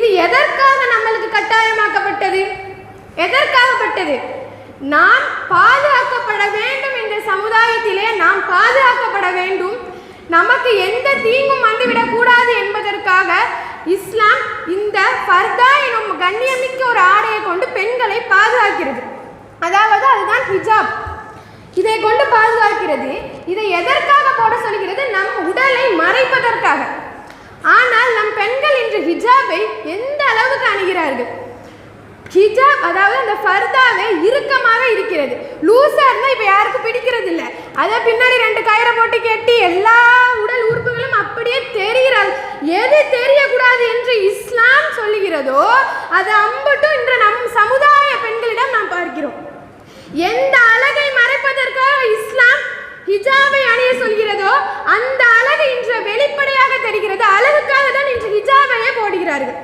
இது எதற்காக நம்மளுக்கு கட்டாயமாக்கப்பட்டது? எதற்காகப்பட்டது? நாம் பாதுகாக்கப்பட வேண்டும், இந்த சமுதாயத்திலே நாம் பாதுகாக்கப்பட வேண்டும், நமக்கு எந்த தீங்கும் வந்துவிடக்கூடாது என்பதற்காக இஸ்லாம் இந்த ஃபர்தா எனும் கண்ணியமிக்க ஒரு ஆடையை கொண்டு பெண்களை பாதுகாக்கிறது. அதாவது அதுதான் ஹிஜாப். இதை கொண்டு பாதுகாக்கிறது. இதை எதற்காக போட சொல்கிறது? நம் உடலை மறைப்பதற்காக. ஆனால் நம் பெண்கள் இன்று ஹிஜாபை எந்த அளவுக்கு அணுகிறார்கள்? ஹிஜாப் அதாவது அந்த ஃபர்தாவே இறுக்கமாக இருக்கிறது. லூஸா இருந்தால் இப்போ யாருக்கும் பிடிக்கிறது இல்லை. அதை பின்னாடி 2 கயிறை போட்டு கட்டி எல்லா உடல் உறுப்புகளும் அப்படியே தெரிகிறது. எது தெரியக்கூடாது என்று இஸ்லாம் சொல்லுகிறதோ அது அம்பட்டும் இன்று நம் சமுதாய பெண்களிடம் நாம் பார்க்கிறோம். எந்த அழகை மறைப்பதற்காக இஸ்லாம் ஹிஜாபை அணிய சொல்கிறதோ அந்த அழகு இன்று வெளிப்படையாக தெரிகிறது. அழகுக்காக தான் இன்று ஹிஜாபையே போடுகிறார்கள்.